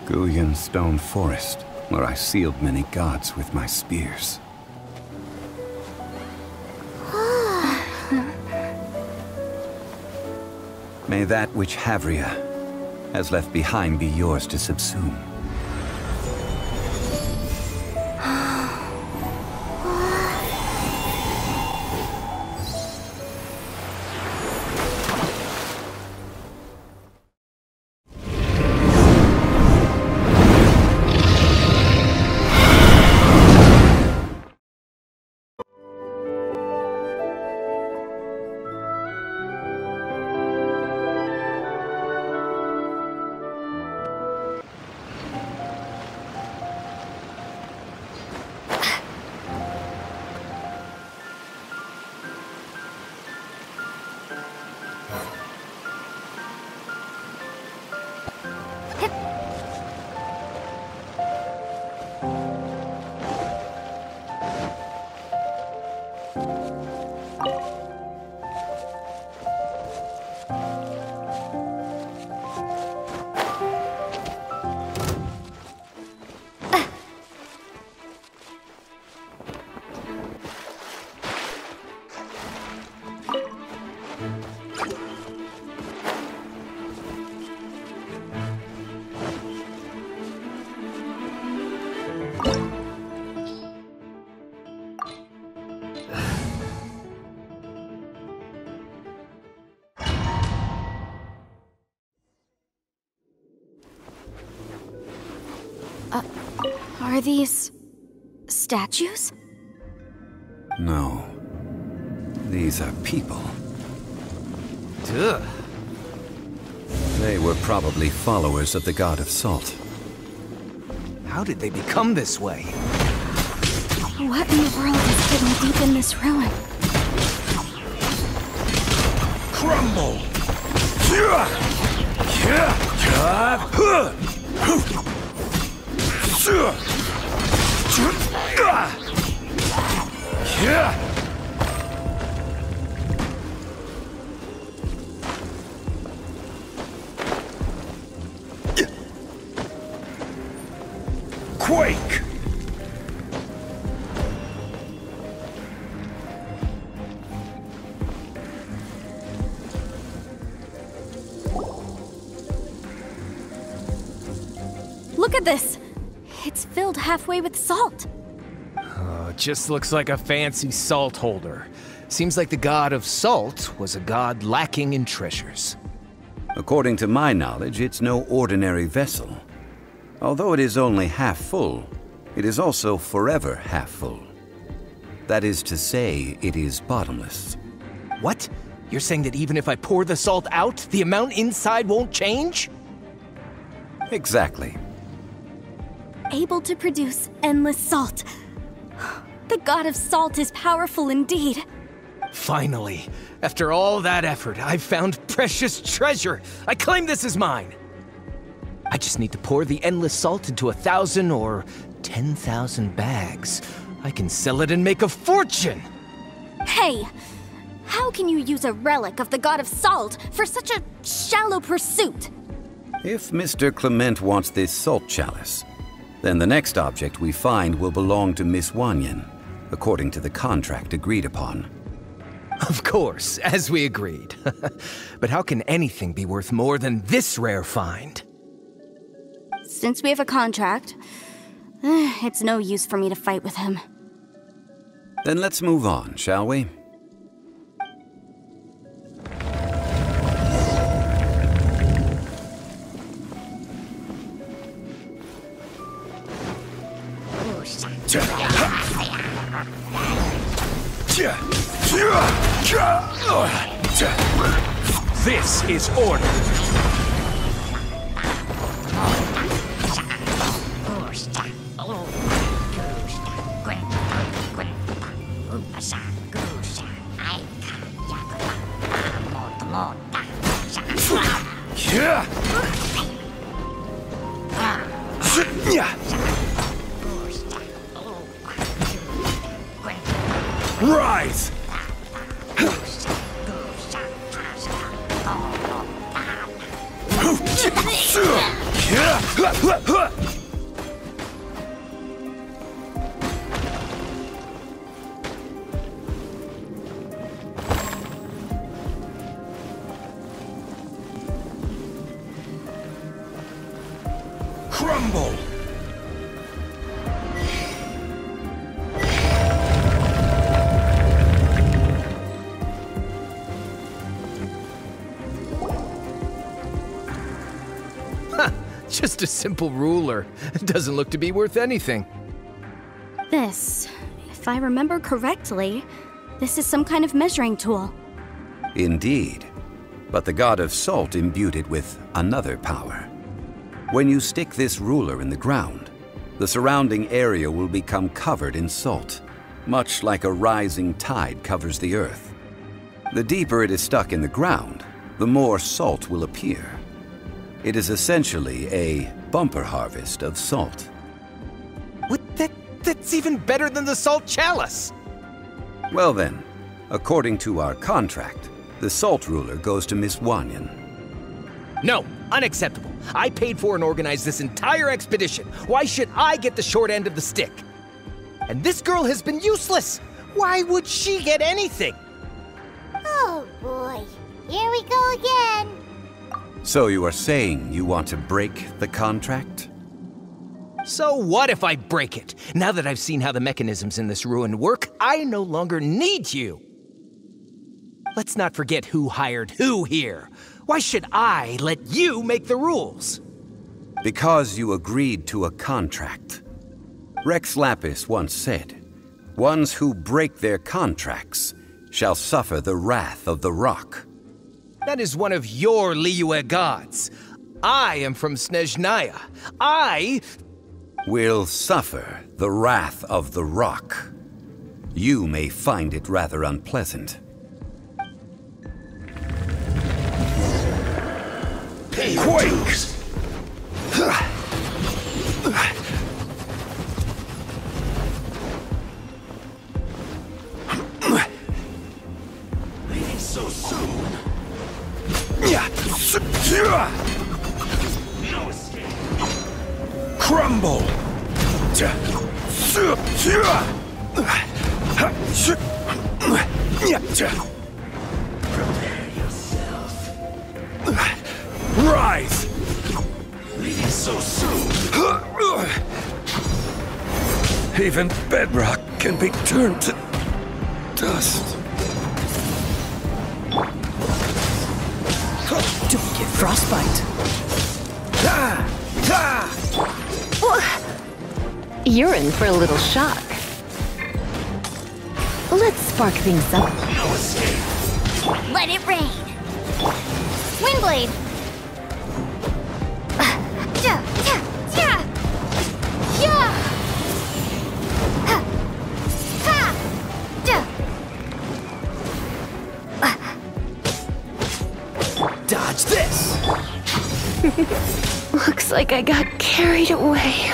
Guyan Stone Forest, where I sealed many gods with my spears. May that which Havria has left behind be yours to subsume. Are these statues? No. These are people. Ugh. They were probably followers of the god of salt. How did they become this way? What in the world is hidden deep in this ruin? Crumble! Quake! Look at this! It's filled halfway with salt. Just looks like a fancy salt holder. Seems like the god of salt was a god lacking in treasures. According to my knowledge, it's no ordinary vessel. Although it is only half full, it is also forever half full. That is to say, it is bottomless. What? You're saying that even if I pour the salt out, the amount inside won't change? Exactly. Able to produce endless salt. The god of salt is powerful indeed. Finally, after all that effort, I've found precious treasure. I claim this as mine. I just need to pour the endless salt into 1,000 or 10,000 bags. I can sell it and make a fortune! Hey! How can you use a relic of the god of salt for such a shallow pursuit? If Mr. Kliment wants this salt chalice, then the next object we find will belong to Miss Wanyan, according to the contract agreed upon. Of course, as we agreed. But how can anything be worth more than this rare find? Since we have a contract, it's no use for me to fight with him. Then let's move on, shall we? This is order. Rise! Crumble! Just a simple ruler. It doesn't look to be worth anything. This, if I remember correctly, this is some kind of measuring tool. Indeed. But the god of salt imbued it with another power. When you stick this ruler in the ground, the surrounding area will become covered in salt, much like a rising tide covers the earth. The deeper it is stuck in the ground, the more salt will appear. It is essentially a bumper harvest of salt. What? That's even better than the salt chalice! Well then, according to our contract, the salt ruler goes to Miss Wanyan. No, unacceptable. I paid for and organized this entire expedition. Why should I get the short end of the stick? And this girl has been useless! Why would she get anything? Oh boy, here we go again. So you are saying you want to break the contract? So what if I break it? Now that I've seen how the mechanisms in this ruin work, I no longer need you. Let's not forget who hired who here. Why should I let you make the rules? Because you agreed to a contract. Rex Lapis once said, "Ones who break their contracts shall suffer the wrath of the rock." That is one of your Liyue gods. I am from Snezhnaya. I will suffer the wrath of the rock. You may find it rather unpleasant. Quake! Leaving so soon. No escape. Crumble! Prepare yourself. Rise! Leaving so soon. Even bedrock can be turned to dust. Don't get frostbite. You're in for a little shock. Let's spark things up. No escape. Let it rain! Windblade! Dodge this! Looks like I got carried away.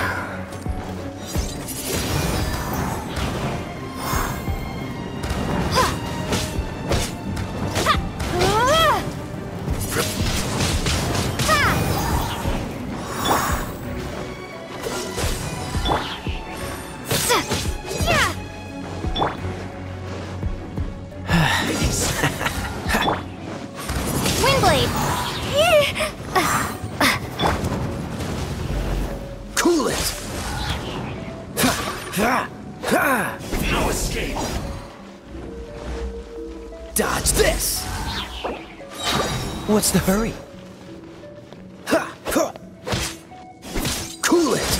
Cool it! No escape. Dodge this! What's the hurry? Cool it!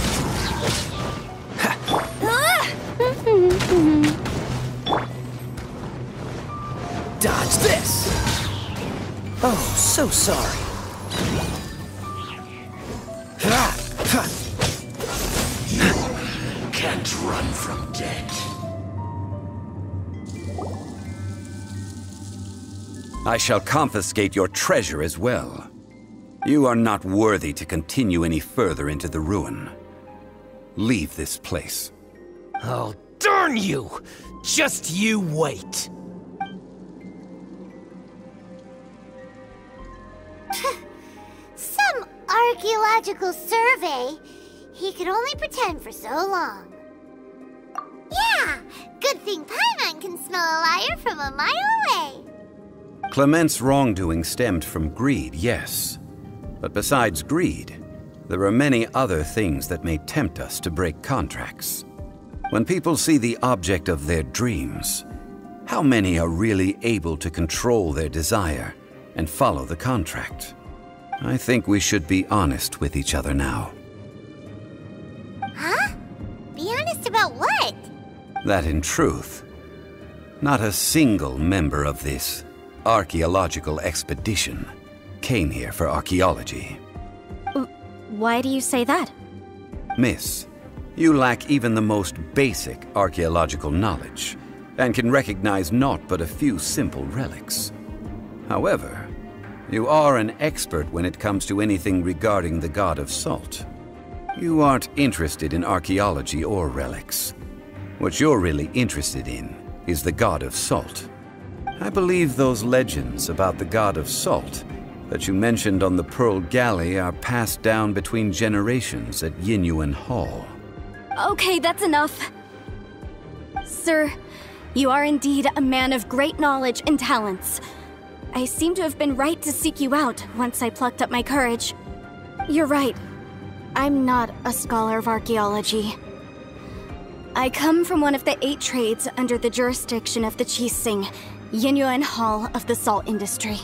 Dodge this! Oh, so sorry. Can't run from death. I shall confiscate your treasure as well. You are not worthy to continue any further into the ruin. Leave this place. Oh, darn you! Just you wait! Some archaeological survey, he could only pretend for so long. Yeah, good thing Paimon can smell a liar from a mile away. Kliment's wrongdoing stemmed from greed, yes. But besides greed, there are many other things that may tempt us to break contracts. When people see the object of their dreams, how many are really able to control their desire and follow the contract? I think we should be honest with each other now. Huh? Be honest about what? That in truth, not a single member of this archaeological expedition came here for archaeology. Why do you say that? Miss, you lack even the most basic archaeological knowledge, and can recognize naught but a few simple relics. However, you are an expert when it comes to anything regarding the god of salt. You aren't interested in archaeology or relics. What you're really interested in is the god of salt. I believe those legends about the god of salt that you mentioned on the Pearl Galley are passed down between generations at Wanyan Hall. Okay, that's enough. Sir, you are indeed a man of great knowledge and talents. I seem to have been right to seek you out once I plucked up my courage. You're right. I'm not a scholar of archaeology. I come from one of the 8 trades under the jurisdiction of the Chising, Wanyan Hall of the salt industry.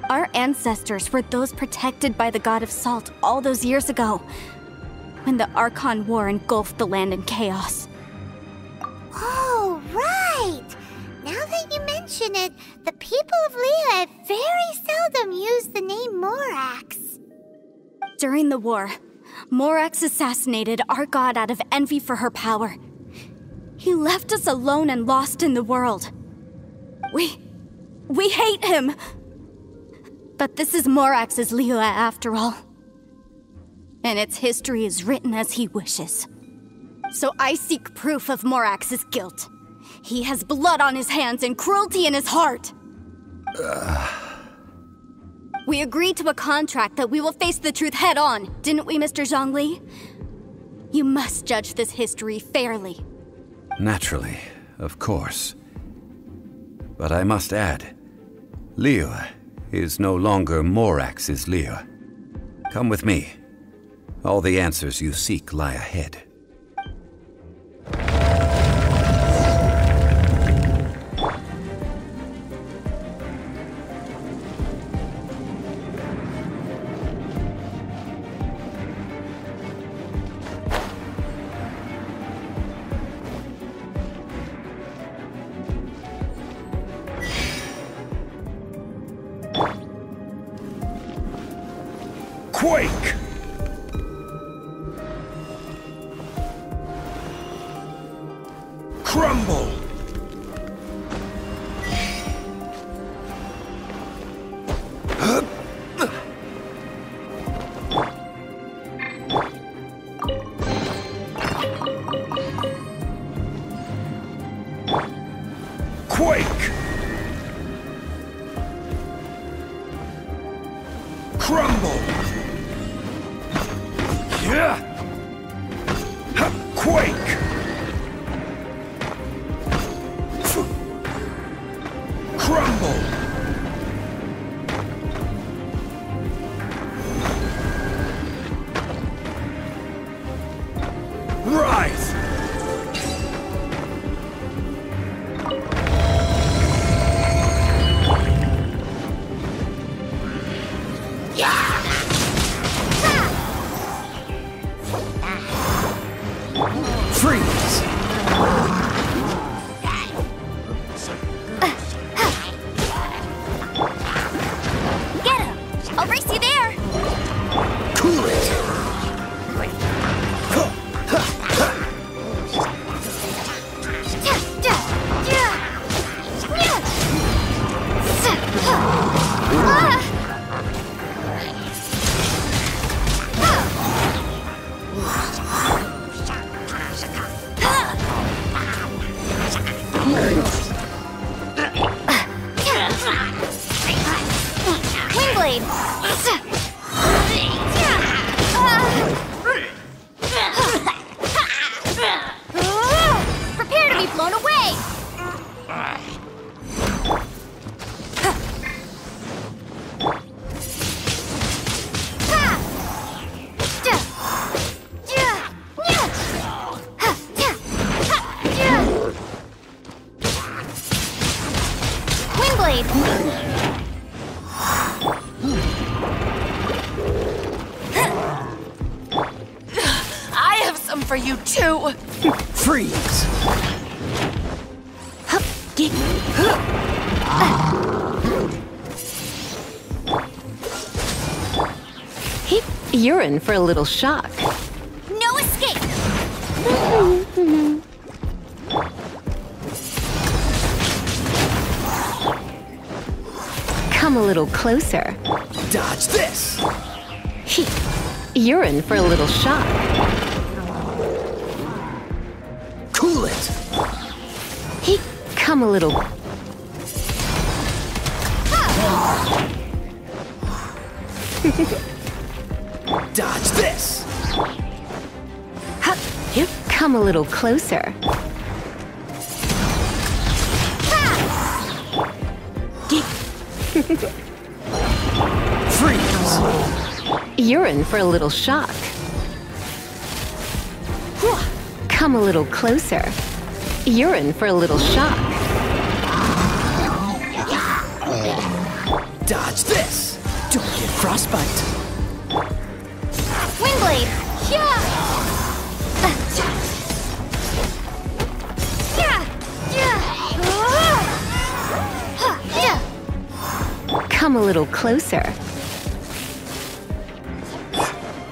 Our ancestors were those protected by the god of salt all those years ago, when the Archon War engulfed the land in chaos. Oh, right! Now that you mention it, the people of Liyue very seldom use the name Morax. During the war, Morax assassinated our god out of envy for her power. He left us alone and lost in the world. We hate him! But this is Morax's Liyue after all. And its history is written as he wishes. So I seek proof of Morax's guilt. He has blood on his hands and cruelty in his heart. We agreed to a contract that we will face the truth head on, didn't we, Mr. Zhongli? You must judge this history fairly. Naturally, of course. But I must add, Liyue is no longer Morax's Liyue. Come with me. All the answers you seek lie ahead. Quake! Crumble! Quake! Crumble! Yeah! Quake! Crumble! Rise! Freeze! for you too! Freeze! You're in for a little shock. No escape! Come a little closer. Dodge this! You're in for a little shock. Cool it! Come a little... Dodge this! Come a little closer. Freeze! You're in for a little shock. Come a little closer. You're in for a little shock. Dodge this! Don't get frostbite! Wingblade! Come a little closer.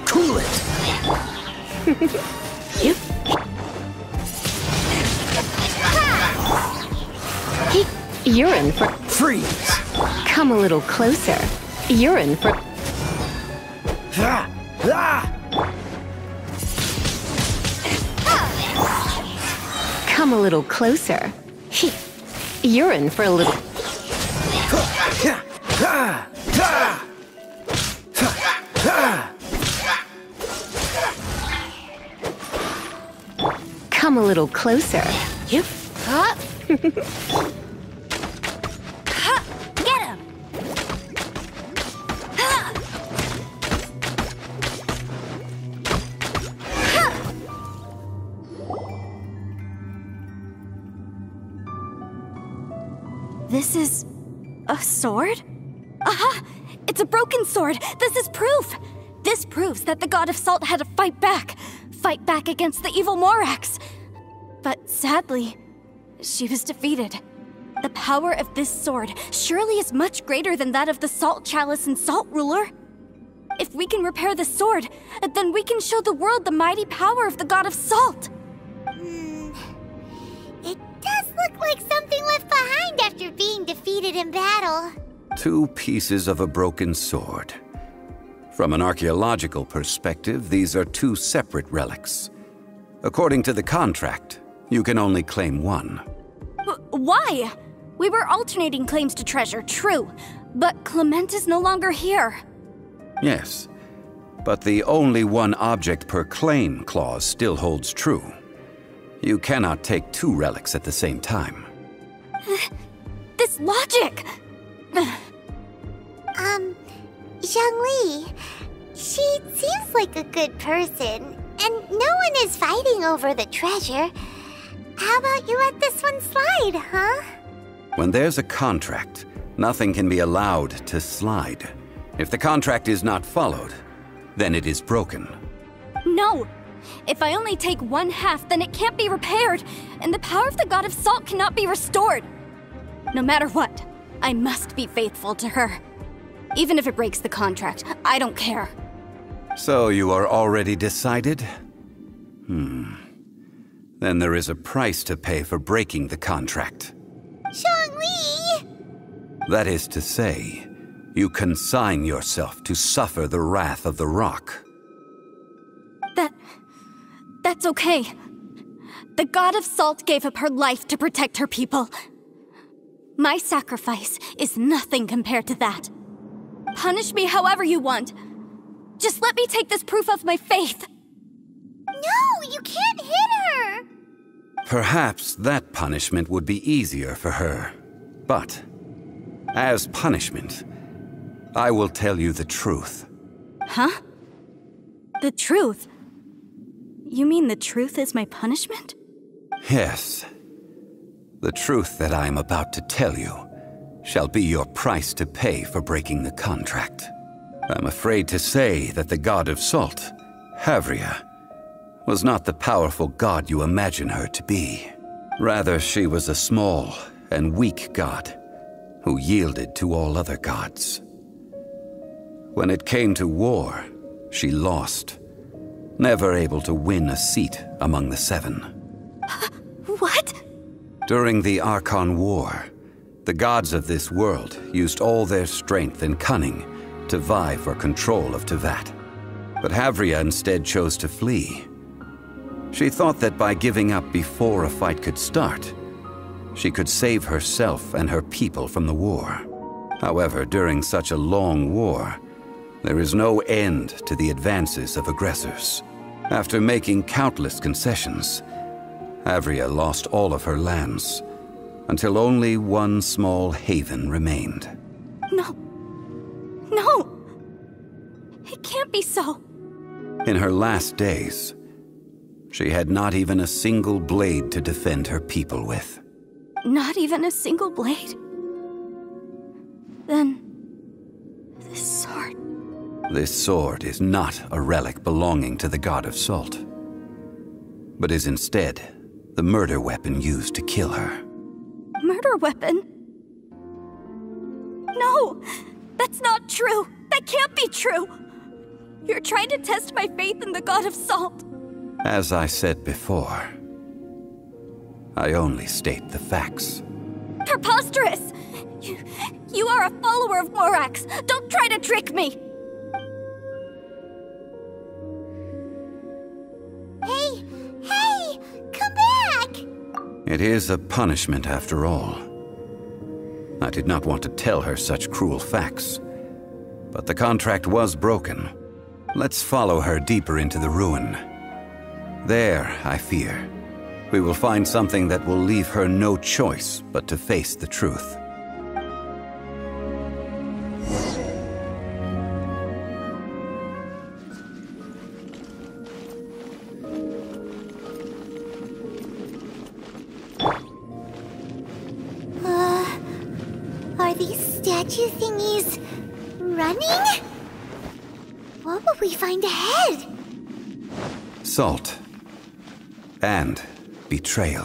Cool it! You're in for... Freeze! Come a little closer. You're in for... Come a little closer. You're in for a little... Come a little closer. Get him! This is... a sword? Aha! It's a broken sword! This is proof! This proves that the God of Salt had to fight back against the evil Morax. But sadly, she was defeated. The power of this sword surely is much greater than that of the Salt Chalice and Salt Ruler. If we can repair the sword, then we can show the world the mighty power of the God of Salt. It does look like something left behind after being defeated in battle. 2 pieces of a broken sword. From an archaeological perspective, these are 2 separate relics. According to the contract, you can only claim one. Why? We were alternating claims to treasure, true, but Kliment is no longer here. Yes, but the only one object per claim clause still holds true. You cannot take 2 relics at the same time. This logic! Zhongli, she seems like a good person, and no one is fighting over the treasure. How about you let this one slide, huh? When there's a contract, nothing can be allowed to slide. If the contract is not followed, then it is broken. No! If I only take 1/2, then it can't be repaired, and the power of the God of Salt cannot be restored. No matter what, I must be faithful to her. Even if it breaks the contract, I don't care. So you are already decided? Then there is a price to pay for breaking the contract. Zhongli! That is to say, you consign yourself to suffer the wrath of the rock. That's okay. The God of Salt gave up her life to protect her people. My sacrifice is nothing compared to that. Punish me however you want. Just let me take this proof of my faith. No, you can't hit her! Perhaps that punishment would be easier for her. But, as punishment, I will tell you the truth. Huh? The truth? You mean the truth is my punishment? Yes. The truth that I am about to tell you shall be your price to pay for breaking the contract. I'm afraid to say that the God of Salt, Havria, was not the powerful god you imagine her to be. Rather, she was a small and weak god who yielded to all other gods. When it came to war, she lost, never able to win a seat among the seven. What? During the Archon War, the gods of this world used all their strength and cunning to vie for control of Teyvat. But Havria instead chose to flee. She thought that by giving up before a fight could start, she could save herself and her people from the war. However, during such a long war, there is no end to the advances of aggressors. After making countless concessions, Havria lost all of her lands, until only one small haven remained. No. No! It can't be so. In her last days, she had not even a single blade to defend her people with. Not even a single blade? Then... this sword... This sword is not a relic belonging to the god of salt, but is instead the murder weapon used to kill her. Murder weapon? No! That's not true! That can't be true! You're trying to test my faith in the god of salt! As I said before, I only state the facts. Preposterous! You are a follower of Morax! Don't try to trick me! Hey! Hey! Come back! It is a punishment after all. I did not want to tell her such cruel facts, but the contract was broken. Let's follow her deeper into the ruin. There, I fear, we will find something that will leave her no choice but to face the truth. Are these statue thingies running? What will we find ahead? Salt. And betrayal.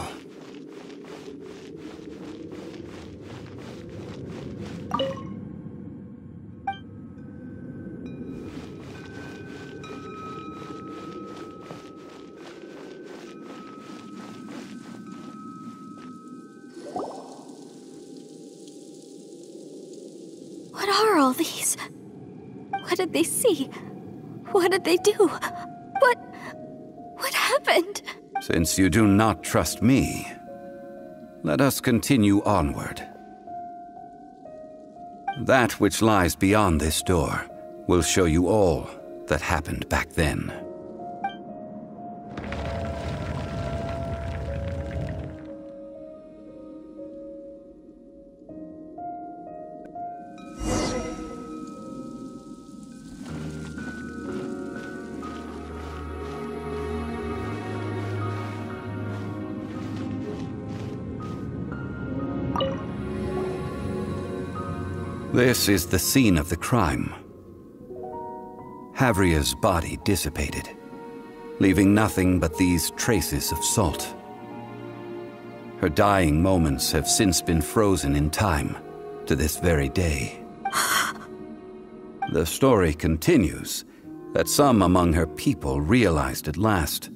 What are all these? What did they see? What did they do? What happened? Since you do not trust me, let us continue onward. That which lies beyond this door will show you all that happened back then. This is the scene of the crime. Havria's body dissipated, leaving nothing but these traces of salt. Her dying moments have since been frozen in time to this very day. The story continues that some among her people realized at last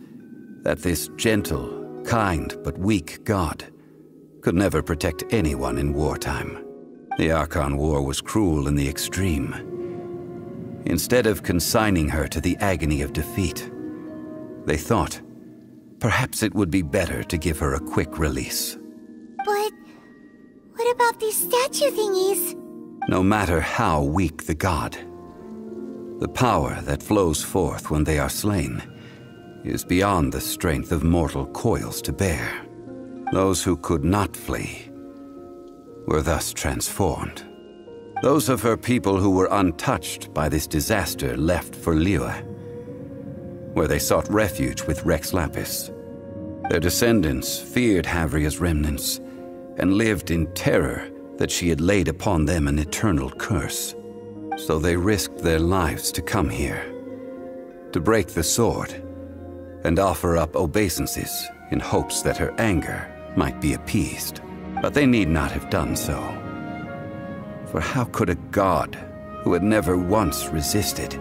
that this gentle, kind, but weak god could never protect anyone in wartime. The Archon War was cruel in the extreme. Instead of consigning her to the agony of defeat, they thought perhaps it would be better to give her a quick release. But what about these statue thingies? No matter how weak the god, the power that flows forth when they are slain is beyond the strength of mortal coils to bear. Those who could not flee were thus transformed. Those of her people who were untouched by this disaster left for Liyue, where they sought refuge with Rex Lapis. Their descendants feared Havria's remnants and lived in terror that she had laid upon them an eternal curse. So they risked their lives to come here, to break the sword, and offer up obeisances in hopes that her anger might be appeased. But they need not have done so. For how could a god who had never once resisted,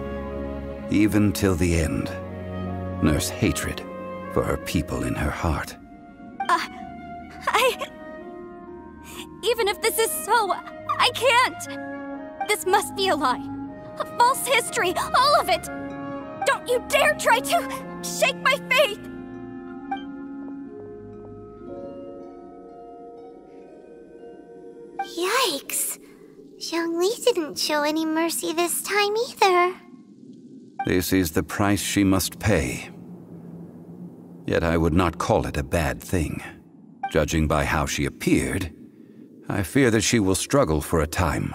even till the end, nurse hatred for her people in her heart? Even if this is so, I can't! This must be a lie. A false history, all of it! Don't you dare try to shake my faith! Yikes. Zhongli didn't show any mercy this time either. This is the price she must pay. Yet I would not call it a bad thing. Judging by how she appeared, I fear that she will struggle for a time.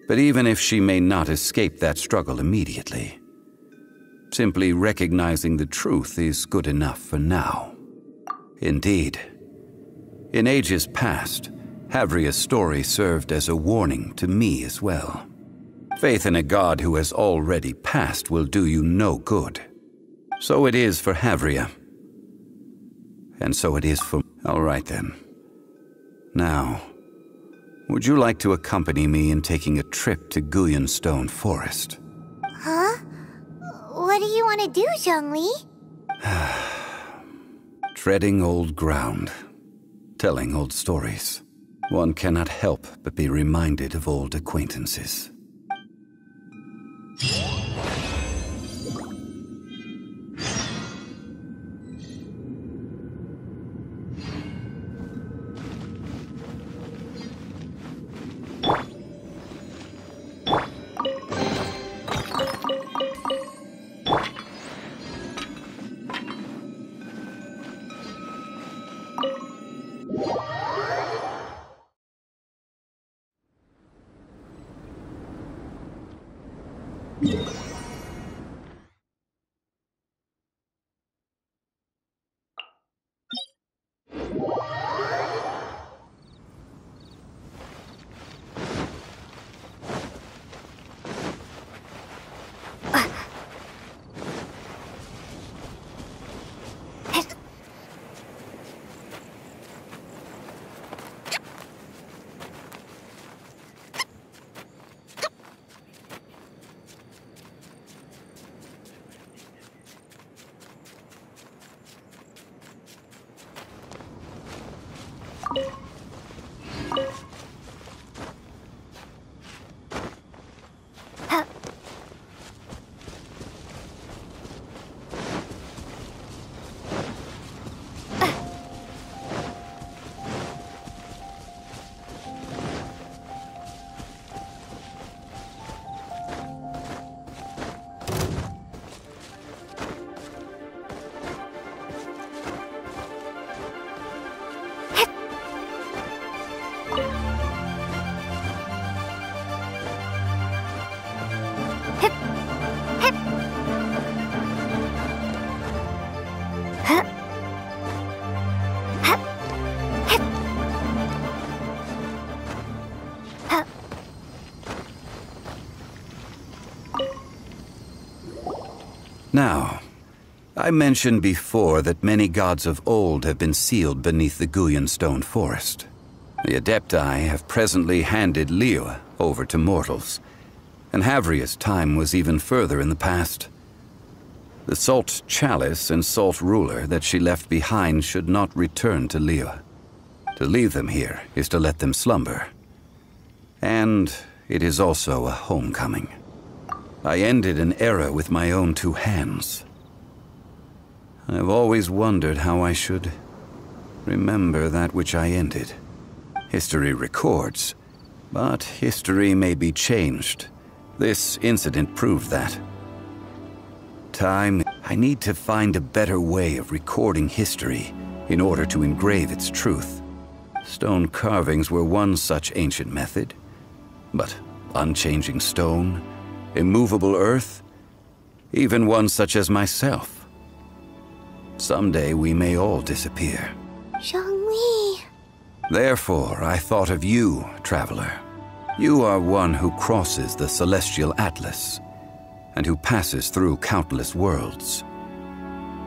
But even if she may not escape that struggle immediately, simply recognizing the truth is good enough for now. Indeed, in ages past, Havria's story served as a warning to me as well. Faith in a god who has already passed will do you no good. So it is for Havria. And so it is for... All right then. Now, would you like to accompany me in taking a trip to Guyun Stone Forest? Huh? What do you want to do, Zhongli? Treading old ground, telling old stories. One cannot help but be reminded of old acquaintances. Now, I mentioned before that many gods of old have been sealed beneath the Guyun Stone Forest. The Adepti have presently handed Liyue over to mortals, and Havria's time was even further in the past. The Salt Chalice and Salt Ruler that she left behind should not return to Liyue. To leave them here is to let them slumber. And it is also a homecoming. I ended an era with my own two hands. I've always wondered how I should remember that which I ended. History records, but history may be changed. This incident proved that. I need to find a better way of recording history in order to engrave its truth. Stone carvings were one such ancient method, but unchanging stone, immovable earth, even one such as myself. Someday we may all disappear. Zhongli. Therefore, I thought of you, traveler. You are one who crosses the celestial atlas, and who passes through countless worlds.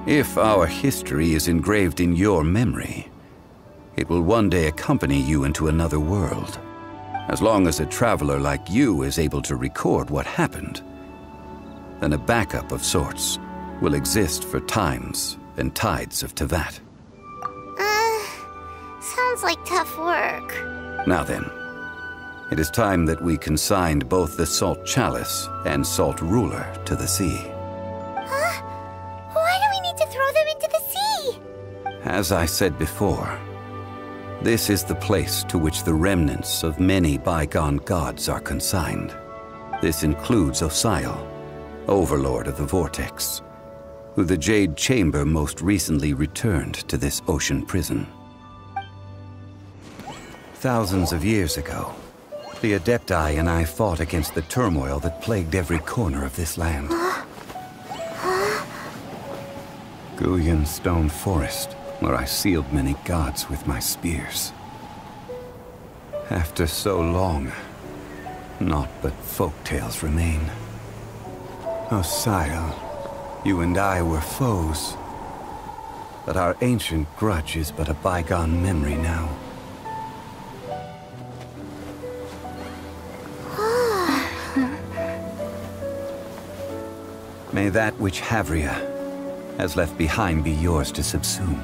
If our history is engraved in your memory, it will one day accompany you into another world. As long as a traveler like you is able to record what happened, then a backup of sorts will exist for times and tides of Teyvat. Sounds like tough work. Now then, it is time that we consigned both the Salt Chalice and Salt Ruler to the sea. Huh? Why do we need to throw them into the sea? As I said before, this is the place to which the remnants of many bygone gods are consigned. This includes Osial, Overlord of the Vortex, who the Jade Chamber most recently returned to this ocean prison. Thousands of years ago, the Adepti and I fought against the turmoil that plagued every corner of this land. Guyan Stone Forest, where I sealed many gods with my spears. After so long, naught but folktales remain. Osial, you and I were foes, but our ancient grudge is but a bygone memory now. May that which Havria has left behind be yours to subsume.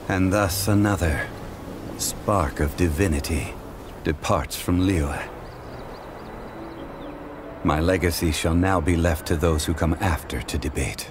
And thus another spark of divinity departs from Liyue. My legacy shall now be left to those who come after to debate.